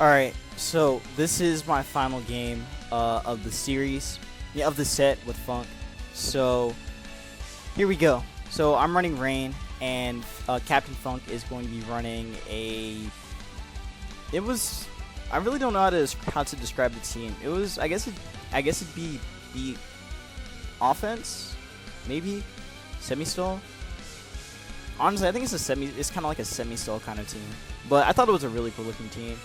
Alright, so this is my final game of the series, yeah, of the set with Funk. So here we go. So I'm running Rain, and Captain Funk is going to be running a. I really don't know how to describe the team. It was I guess it'd be offense, maybe semi-stall. Honestly, I think it's kind of like a semi-stall kind of team. But I thought it was a really cool looking team.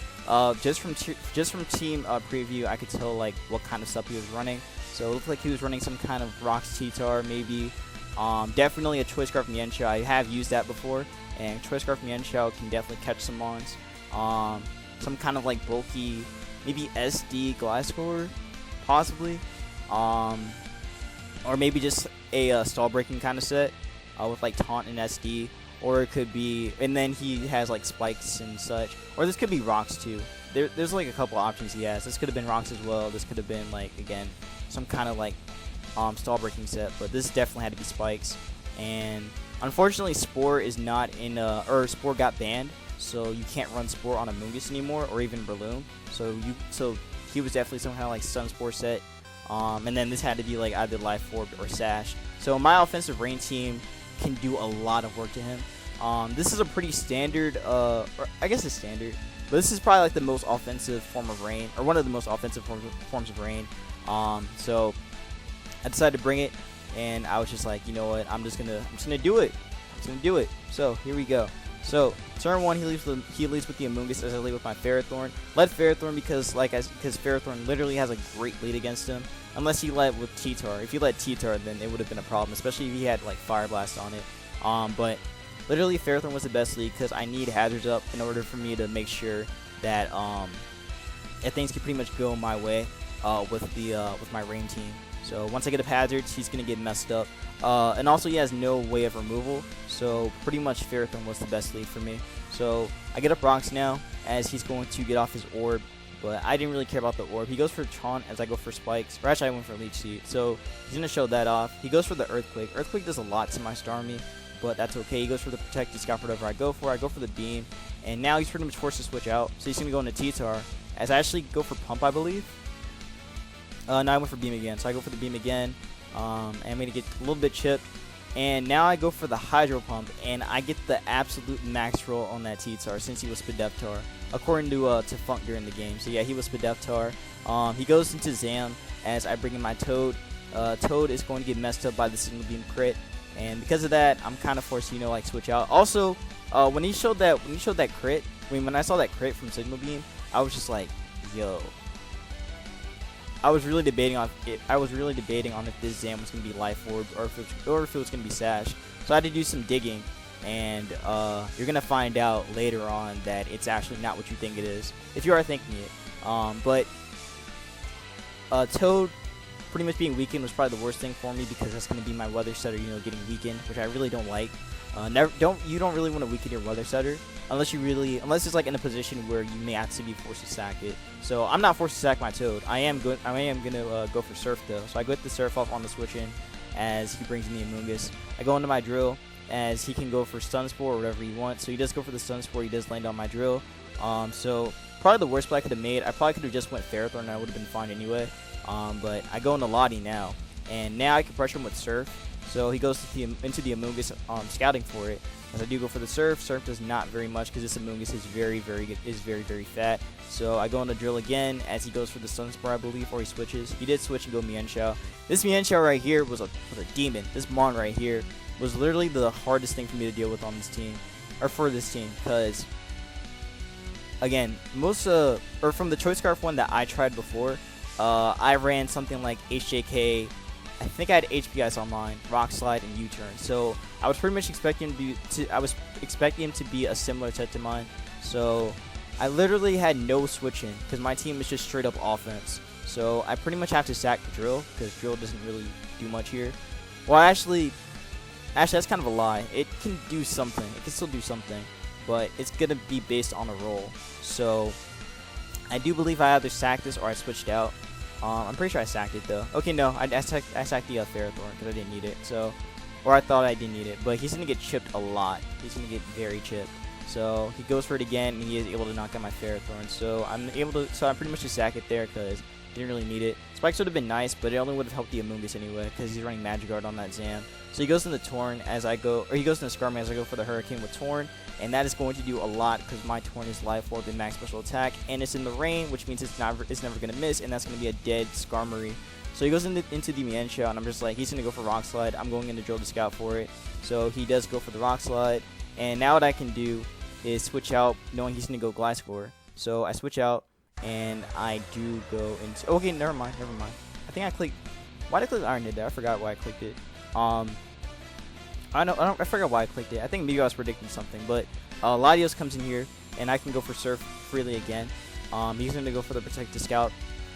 Just from team preview, I could tell like what kind of stuff he was running. So it looked like he was running some kind of Rocks T-Tar, maybe. Definitely a Choice Scarf Mienshao. I have used that before, and Choice Scarf Mienshao can definitely catch some mons. Some kind of like bulky, maybe SD Gliscor, possibly. Or maybe just a stall breaking kind of set with like taunt and SD. Or it could be, and then he has like spikes and such. Or this could be rocks too. There's like a couple options he has. This could have been rocks as well. This could have been like, again, some kind of like stall breaking set. But this definitely had to be spikes. And unfortunately, Spore is not in, or Spore got banned. So you can't run Spore on Amoonguss anymore, or even Breloom. So he was definitely some kind of like Sun Spore set. And then this had to be like either Life Orb or Sash. So my offensive Rain team can do a lot of work to him. This is a pretty standard, or I guess it's standard, but this is probably like the most offensive form of Rain, or one of the most offensive forms of Rain. So I decided to bring it, and I was just like, you know what, I'm just gonna do it. So here we go. So turn one, he leads with the Amoonguss as I lead with my Ferrothorn. Led Ferrothorn because Ferrothorn literally has a great lead against him. Unless he led with T-Tar. If he led T-Tar, then it would have been a problem, especially if he had like Fire Blast on it. But literally Ferrothorn was the best lead because I need hazards up in order for me to make sure that things can pretty much go my way with my Rain team. So once I get up hazards, he's gonna get messed up. And also he has no way of removal, so pretty much Ferrothorn was the best lead for me. So I get up rocks now as he's going to get off his orb. But I didn't really care about the orb. He goes for Taunt as I go for Spikes. Or actually, I went for Leech Seed. So he's going to show that off. He goes for the Earthquake. Earthquake does a lot to my Starmie, but that's okay. He goes for the Protect. He scout whatever I go for. I go for the Beam. And now he's pretty much forced to switch out. So he's going to go into T-Tar. As I actually go for Pump, I believe. No, I went for Beam again. So I go for the Beam again. And I'm going to get a little bit chipped. And now I go for the Hydro Pump, and I get the absolute max roll on that T-Tar since he was Spadeftar, according to Funk during the game. So yeah, he was Spadeftar. He goes into Zam as I bring in my Toad. Toad is going to get messed up by the Signal Beam crit, and because of that, I'm kind of forced to, like, switch out. Also, when he showed that crit, when I saw that crit from Signal Beam, I was just like, yo. I was really debating on if this Zam was going to be Life Orb or if it was going to be Sash. So I had to do some digging, and you're going to find out later on that it's actually not what you think it is, if you are thinking it. But Toad pretty much being weakened was probably the worst thing for me because that's going to be my Weather Setter, getting weakened, which I really don't like. You don't really want to weaken your Weather Setter unless it's like in a position where you may actually be forced to sack it. So I'm not forced to sack my Toad. I am gonna go for Surf though. So I go with the Surf off on the switch in as he brings in the Amoonguss. I go into my Drill as he can go for Stun Spore or whatever he wants. So he does go for the Stun Spore. He does land on my Drill. So probably the worst play I could have made. I probably could have just went Ferrothorn and I would have been fine anyway. But I go into Lottie now, and now I can pressure him with Surf. So he goes into the Amoonguss scouting for it. As I do go for the Surf, Surf does not very much because this Amoonguss is very fat. So I go into Drill again as he goes for the Stun Spore, I believe, or he switches. He did switch and go Mienshao. This Mienshao right here was a demon. This Mon right here was literally the hardest thing for me to deal with on this team, or for this team, because again, from the Choice Scarf one that I tried before, I ran something like HJK. I think I had HP Ice Online, Rock Slide, and U-Turn. So I was pretty much expecting him to be a similar set to mine. So I literally had no switching because my team is just straight up offense. So I pretty much have to sack the Drill because Drill doesn't really do much here. Well, actually that's kind of a lie. It can do something. It can still do something, but it's gonna be based on a roll. So I do believe I either sacked this or I switched out. I'm pretty sure I sacked it though. Okay, no, I sacked the Ferrothorn because I didn't need it. So, or I thought I didn't need it, but he's gonna get chipped a lot. He's gonna get very chipped. So he goes for it again, and he is able to knock out my Ferrothorn. So I'm pretty much just sack it there because didn't really need it. Spikes would have been nice, but it only would have helped the Amoonguss anyway because he's running Magic Guard on that Zam. So he goes into Torn as I go, or he goes into Skarmory as I go for the Hurricane with Torn, and that is going to do a lot because my Torn is Life Orb and max special attack, and it's in the rain, which means it's never going to miss, and that's going to be a dead Skarmory. So he goes into the Mienshao, and I'm just like, he's going to go for Rock Slide. I'm going into Drill to Scout for it. So he does go for the Rock Slide, and now what I can do is switch out knowing he's going to go Gliscor. So I switch out, and I do go into... Okay, never mind. I think I clicked... Why did I click Iron Head there? I forgot why I clicked it. I forgot why I clicked it. I think maybe I was predicting something, but Latios comes in here, and I can go for Surf freely again. He's going to go for the Protect to Scout,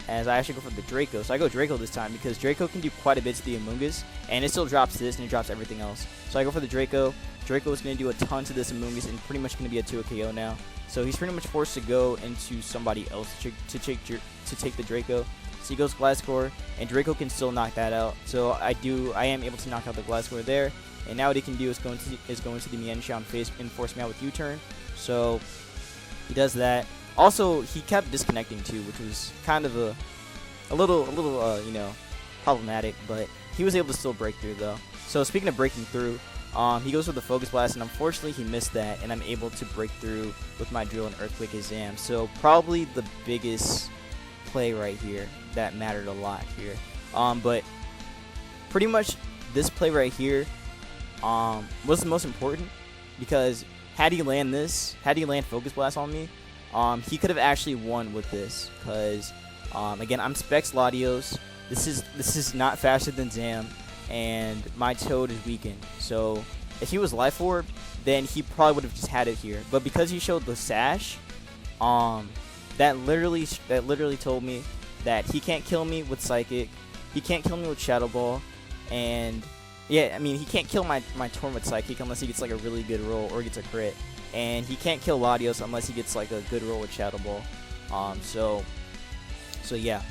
as I actually go for the Draco. So I go Draco this time, because Draco can do quite a bit to the Amoonguss, and it still drops this, and it drops everything else. So I go for the Draco. Draco is going to do a ton to this Amoonguss, and pretty much going to be a 2 KO now. So he's pretty much forced to go into somebody else to take the Draco. So he goes Gliscor, and Draco can still knock that out. So I am able to knock out the Gliscor there. And now what he can do is go into the Mienshao and force me out with U-turn. So he does that. Also, he kept disconnecting too, which was kind of a little you know, problematic. But he was able to still break through though. So speaking of breaking through, he goes for the Focus Blast, and unfortunately he missed that, and I'm able to break through with my Drill and Earthquake Exam. So probably the biggest play right here that mattered a lot here. But pretty much this play right here was the most important, because had he land Focus Blast on me, he could have actually won with this, because again, I'm Specs Latios. This is not faster than Zam, and my Toad is weakened. So if he was Life Orb, then he probably would have just had it here. But because he showed the Sash, that literally told me that he can't kill me with Psychic, he can't kill me with Shadow Ball, and yeah, I mean, he can't kill my Torn with Psychic unless he gets like a really good roll or gets a crit, and he can't kill Latios unless he gets like a good roll with Shadow Ball. So yeah,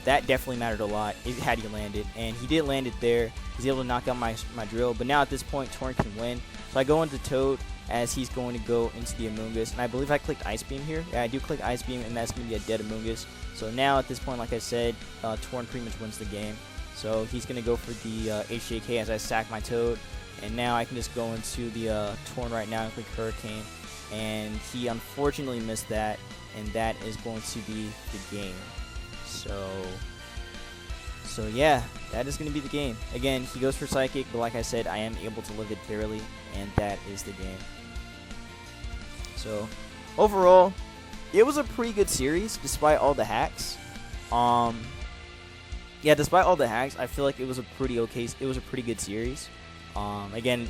that definitely mattered a lot had he landed, and he did land it there. He's able to knock out my Drill, but now at this point, Torn can win. So I go into Toad as he's going to go into the Amoonguss, and I believe I clicked Ice Beam here. Yeah, I do click Ice Beam, and that's going to be a dead Amoonguss. So now at this point, like I said, Torn pretty much wins the game. So he's going to go for the HJK as I sack my Toad, and now I can just go into the Torn right now and click Hurricane, and he unfortunately missed that, and that is going to be the game. So yeah, that is going to be the game. Again, he goes for Psychic, but like I said, I am able to live it barely, and that is the game. So overall, it was a pretty good series despite all the hacks. Yeah, despite all the hacks, I feel like it was a pretty good series. Again,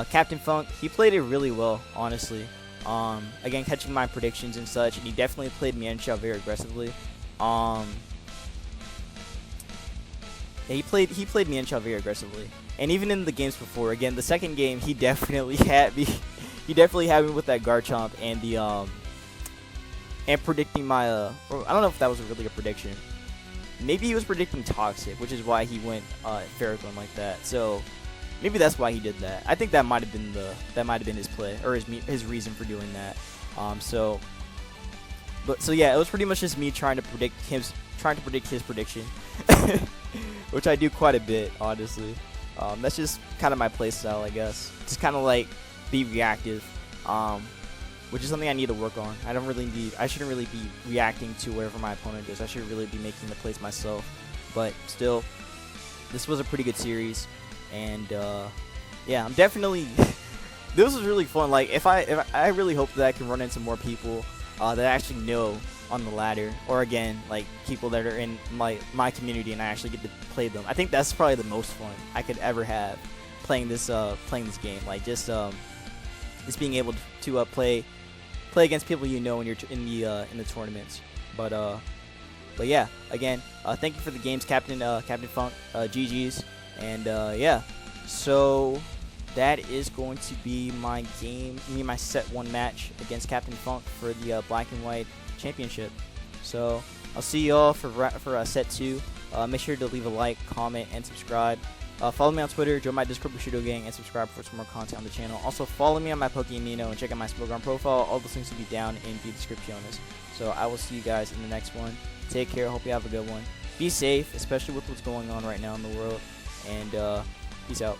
Captain Funk, he played it really well, honestly. Again, catching my predictions and such, and he definitely played Mienshao very aggressively. Yeah, he played Mienshao very aggressively, and even in the games before, again, the second game, he definitely had me. He definitely had me with that Garchomp and the and predicting my I don't know if that was really a prediction. Maybe he was predicting Toxic, which is why he went Ferrothorn like that. So maybe that's why he did that. I think that might have been his play, or his reason for doing that. So yeah, it was pretty much just me trying to predict his prediction, which I do quite a bit, honestly. That's just kind of my play style, I guess. Just kind of like be reactive, which is something I need to work on. I shouldn't really be reacting to whatever my opponent does. I should really be making the plays myself. But still, this was a pretty good series, and yeah, I'm definitely. This was really fun. Like, if I really hope that I can run into more people that actually know on the ladder, or again, like people that are in my community, and I actually get to play them. I think that's probably the most fun I could ever have playing this game. Like, just being able to play against people you know when you're in the tournaments. But yeah, again, thank you for the games, Captain Funk, GG's, and yeah. So that is going to be my set 1 match against Captain Funk for the Black and White Championship. So I'll see y'all for set 2. Make sure to leave a like, comment, and subscribe. Follow me on Twitter, join my Discord Bushido Gang, and subscribe for some more content on the channel. Also, follow me on my Pokemino and check out my smogon profile. All those links will be down in the description. So I will see you guys in the next one. Take care. Hope you have a good one. Be safe, especially with what's going on right now in the world. And peace out.